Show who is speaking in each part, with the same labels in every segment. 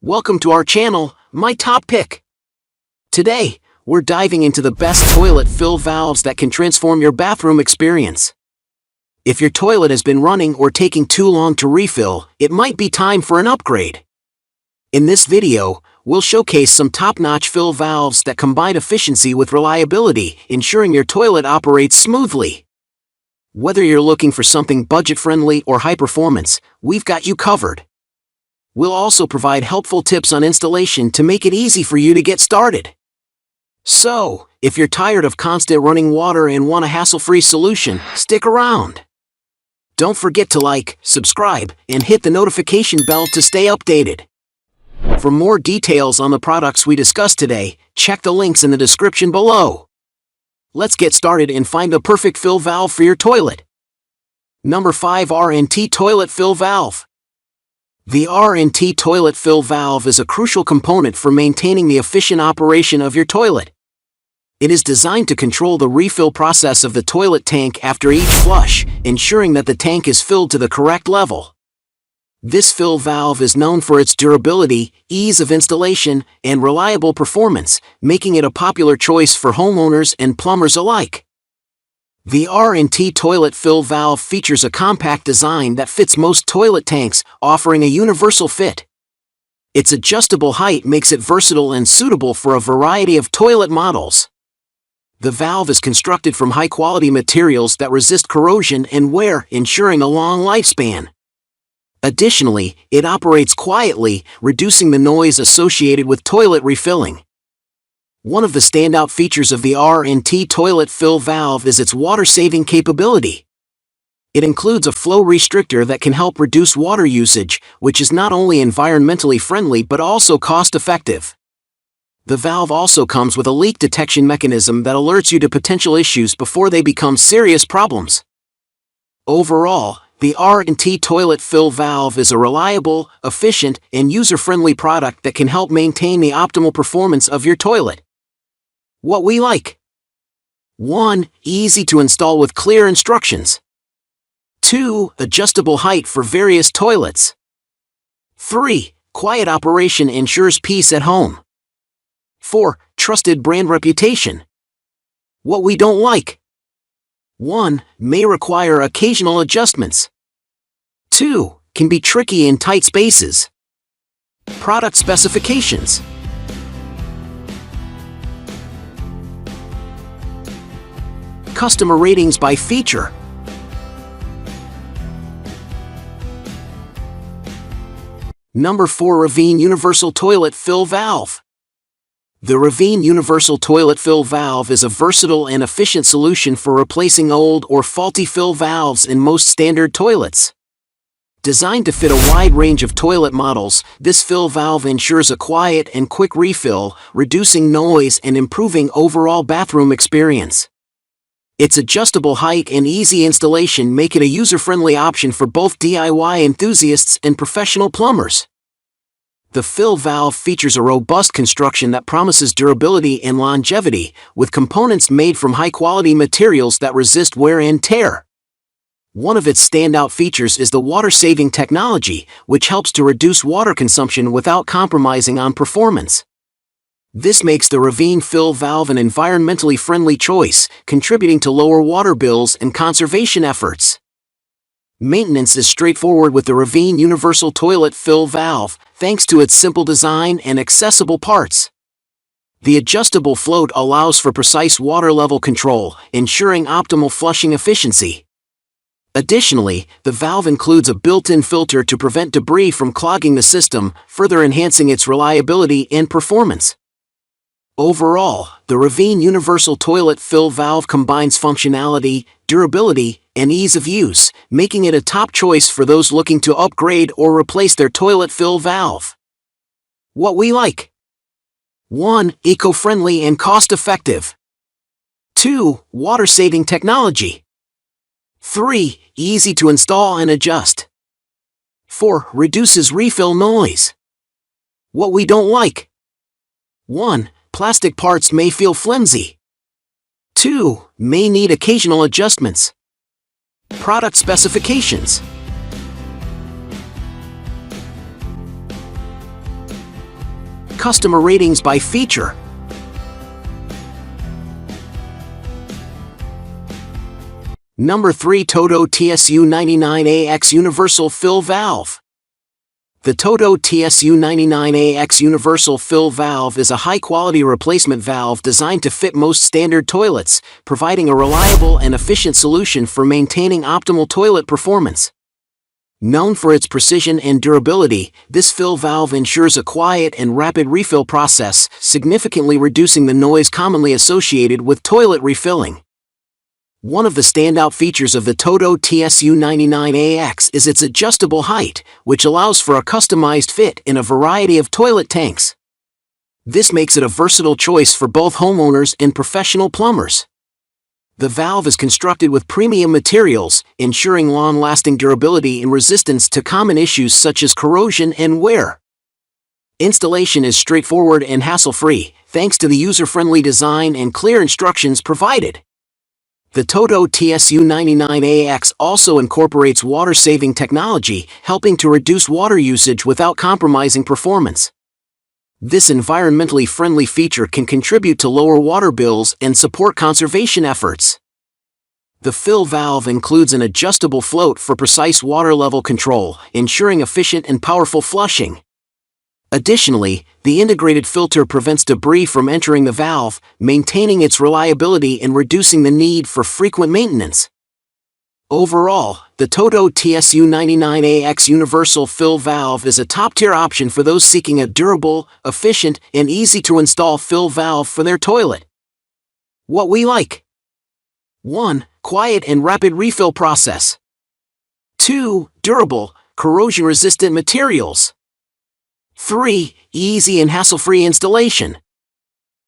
Speaker 1: Welcome to our channel, My Top Pick. Today, we're diving into the best toilet fill valves that can transform your bathroom experience. If your toilet has been running or taking too long to refill, it might be time for an upgrade. In this video, we'll showcase some top-notch fill valves that combine efficiency with reliability, ensuring your toilet operates smoothly. Whether you're looking for something budget-friendly or high-performance, we've got you covered. We'll also provide helpful tips on installation to make it easy for you to get started. So, if you're tired of constant running water and want a hassle-free solution, stick around. Don't forget to like, subscribe, and hit the notification bell to stay updated. For more details on the products we discussed today, check the links in the description below. Let's get started and find the perfect fill valve for your toilet. Number 5. R&T Toilet Fill Valve. The R&T toilet fill valve is a crucial component for maintaining the efficient operation of your toilet. It is designed to control the refill process of the toilet tank after each flush, ensuring that the tank is filled to the correct level. This fill valve is known for its durability, ease of installation, and reliable performance, making it a popular choice for homeowners and plumbers alike. The R&T toilet fill valve features a compact design that fits most toilet tanks, offering a universal fit. Its adjustable height makes it versatile and suitable for a variety of toilet models. The valve is constructed from high-quality materials that resist corrosion and wear, ensuring a long lifespan. Additionally, it operates quietly, reducing the noise associated with toilet refilling. One of the standout features of the R&T toilet fill valve is its water-saving capability. It includes a flow restrictor that can help reduce water usage, which is not only environmentally friendly but also cost-effective. The valve also comes with a leak detection mechanism that alerts you to potential issues before they become serious problems. Overall, the R&T toilet fill valve is a reliable, efficient, and user-friendly product that can help maintain the optimal performance of your toilet. What we like. 1. Easy to install with clear instructions. 2. Adjustable height for various toilets. 3. Quiet operation ensures peace at home. 4. Trusted brand reputation. What we don't like. 1. May require occasional adjustments. 2. Can be tricky in tight spaces. Product specifications. Customer ratings by feature. Number 4. RAVINE Universal Toilet Fill Valve. The RAVINE Universal Toilet Fill Valve is a versatile and efficient solution for replacing old or faulty fill valves in most standard toilets. Designed to fit a wide range of toilet models, this fill valve ensures a quiet and quick refill, reducing noise and improving overall bathroom experience. Its adjustable height and easy installation make it a user-friendly option for both DIY enthusiasts and professional plumbers. The fill valve features a robust construction that promises durability and longevity, with components made from high-quality materials that resist wear and tear. One of its standout features is the water-saving technology, which helps to reduce water consumption without compromising on performance. This makes the RAVINE fill valve an environmentally friendly choice, contributing to lower water bills and conservation efforts. Maintenance is straightforward with the RAVINE Universal Toilet Fill Valve, thanks to its simple design and accessible parts. The adjustable float allows for precise water level control, ensuring optimal flushing efficiency. Additionally, the valve includes a built-in filter to prevent debris from clogging the system, further enhancing its reliability and performance. Overall, the RAVINE Universal Toilet Fill Valve combines functionality, durability, and ease of use, making it a top choice for those looking to upgrade or replace their toilet fill valve. What we like. 1. Eco-friendly and cost-effective. 2. Water-saving technology. 3. Easy to install and adjust. 4. Reduces refill noise. What we don't like. 1. Plastic parts may feel flimsy. 2. May need occasional adjustments. Product specifications. Customer ratings by feature. Number 3. TOTO TSU99AX Universal Fill Valve. The TOTO TSU99AX Universal Fill Valve is a high-quality replacement valve designed to fit most standard toilets, providing a reliable and efficient solution for maintaining optimal toilet performance. Known for its precision and durability, this fill valve ensures a quiet and rapid refill process, significantly reducing the noise commonly associated with toilet refilling. One of the standout features of the TOTO TSU99AX is its adjustable height, which allows for a customized fit in a variety of toilet tanks. This makes it a versatile choice for both homeowners and professional plumbers. The valve is constructed with premium materials, ensuring long-lasting durability and resistance to common issues such as corrosion and wear. Installation is straightforward and hassle-free, thanks to the user-friendly design and clear instructions provided. The TOTO TSU99AX also incorporates water-saving technology, helping to reduce water usage without compromising performance. This environmentally friendly feature can contribute to lower water bills and support conservation efforts. The fill valve includes an adjustable float for precise water level control, ensuring efficient and powerful flushing. Additionally, the integrated filter prevents debris from entering the valve, maintaining its reliability and reducing the need for frequent maintenance. Overall, the TOTO TSU99AX Universal Fill Valve is a top-tier option for those seeking a durable, efficient, and easy-to-install fill valve for their toilet. What we like: 1. Quiet and rapid refill process. 2. Durable, corrosion-resistant materials. 3. Easy and hassle-free installation.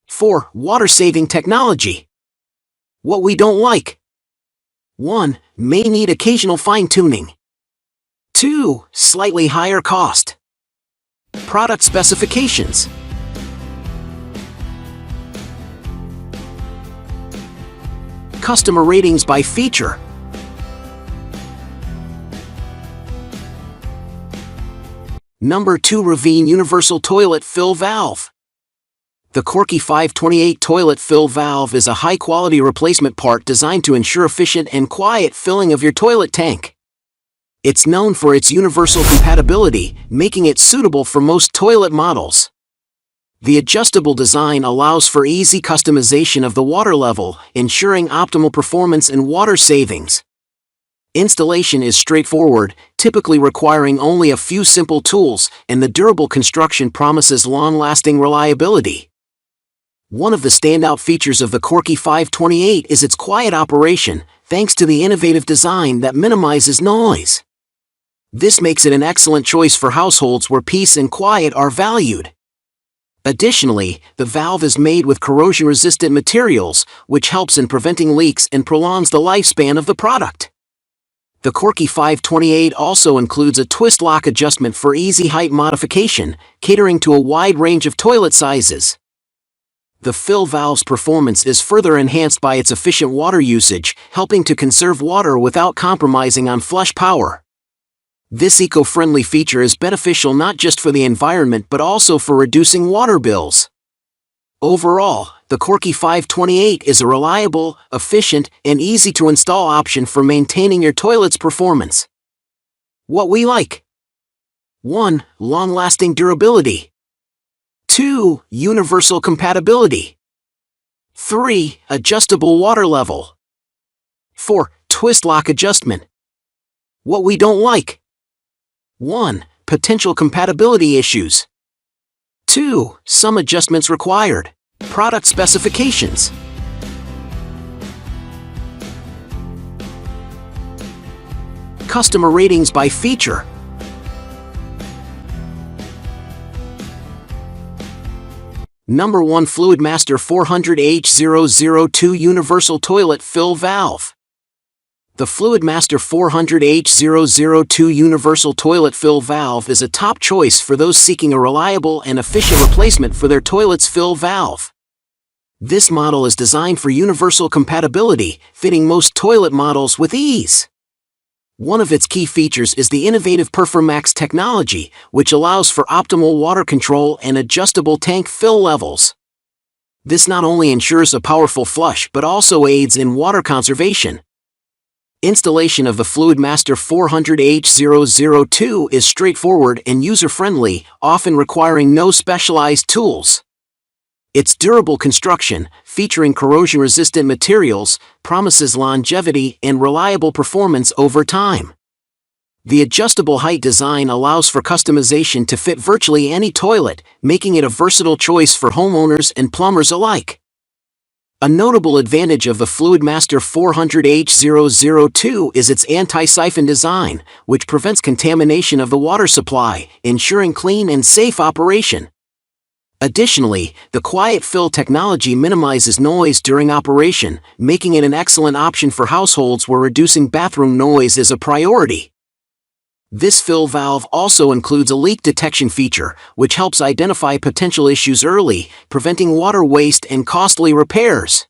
Speaker 1: 4. Water-saving technology. What we don't like: 1. May need occasional fine-tuning. 2. Slightly higher cost. Product specifications. Customer ratings by feature. Number 2. RAVINE Universal Toilet Fill Valve. The Corky 528 toilet fill valve is a high-quality replacement part designed to ensure efficient and quiet filling of your toilet tank. It's known for its universal compatibility, making it suitable for most toilet models. The adjustable design allows for easy customization of the water level, ensuring optimal performance and water savings. Installation is straightforward, typically requiring only a few simple tools, and the durable construction promises long-lasting reliability. One of the standout features of the Corky 528 is its quiet operation, thanks to the innovative design that minimizes noise. This makes it an excellent choice for households where peace and quiet are valued. Additionally, the valve is made with corrosion-resistant materials, which helps in preventing leaks and prolongs the lifespan of the product. The Corky 528 also includes a twist lock adjustment for easy height modification, catering to a wide range of toilet sizes. The fill valve's performance is further enhanced by its efficient water usage, helping to conserve water without compromising on flush power. This eco-friendly feature is beneficial not just for the environment but also for reducing water bills. Overall, the Corky 528 is a reliable, efficient, and easy-to-install option for maintaining your toilet's performance. What we like: 1. Long-lasting durability. 2. Universal compatibility. 3. Adjustable water level. 4. Twist lock adjustment. What we don't like: 1. Potential compatibility issues. 2. Some adjustments required. Product specifications. Customer ratings by feature. Number 1. Fluidmaster 400H002 Universal Toilet Fill Valve. The Fluidmaster 400H002 Universal Toilet Fill Valve is a top choice for those seeking a reliable and efficient replacement for their toilet's fill valve. This model is designed for universal compatibility, fitting most toilet models with ease. One of its key features is the innovative PerforMax technology, which allows for optimal water control and adjustable tank fill levels. This not only ensures a powerful flush but also aids in water conservation. Installation of the Fluidmaster 400H002 is straightforward and user-friendly, often requiring no specialized tools. Its durable construction, featuring corrosion-resistant materials, promises longevity and reliable performance over time. The adjustable height design allows for customization to fit virtually any toilet, making it a versatile choice for homeowners and plumbers alike. A notable advantage of the Fluidmaster 400H002 is its anti-siphon design, which prevents contamination of the water supply, ensuring clean and safe operation. Additionally, the quiet fill technology minimizes noise during operation, making it an excellent option for households where reducing bathroom noise is a priority. This fill valve also includes a leak detection feature, which helps identify potential issues early, preventing water waste and costly repairs.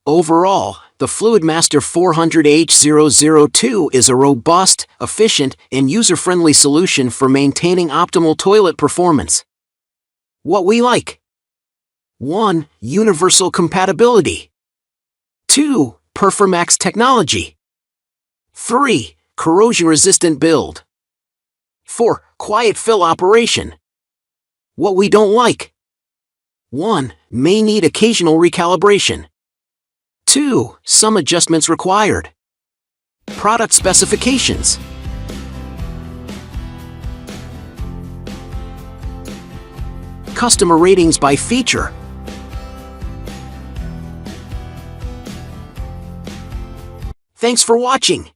Speaker 1: Overall, the Fluidmaster 400H002 is a robust, efficient, and user-friendly solution for maintaining optimal toilet performance. What we like: 1. Universal compatibility. 2. PerforMax technology. 3. Corrosion-resistant build. 4. Quiet fill operation. What we don't like: 1. May need occasional recalibration. 2. Some adjustments required. Product specifications. Customer ratings by feature. Thanks for watching.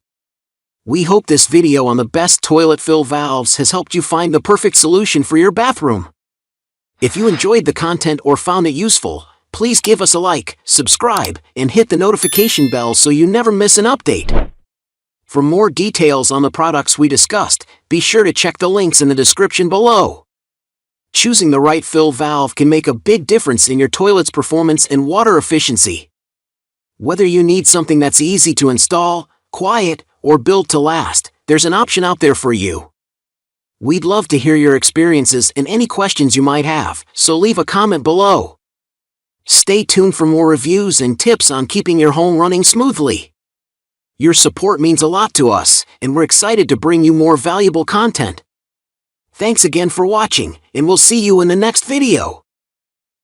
Speaker 1: We hope this video on the best toilet fill valves has helped you find the perfect solution for your bathroom. If you enjoyed the content or found it useful, please give us a like, subscribe, and hit the notification bell so you never miss an update. For more details on the products we discussed, be sure to check the links in the description below. Choosing the right fill valve can make a big difference in your toilet's performance and water efficiency. Whether you need something that's easy to install, quiet, or built to last, there's an option out there for you. We'd love to hear your experiences and any questions you might have, so leave a comment below. Stay tuned for more reviews and tips on keeping your home running smoothly. Your support means a lot to us, and we're excited to bring you more valuable content. Thanks again for watching, and we'll see you in the next video.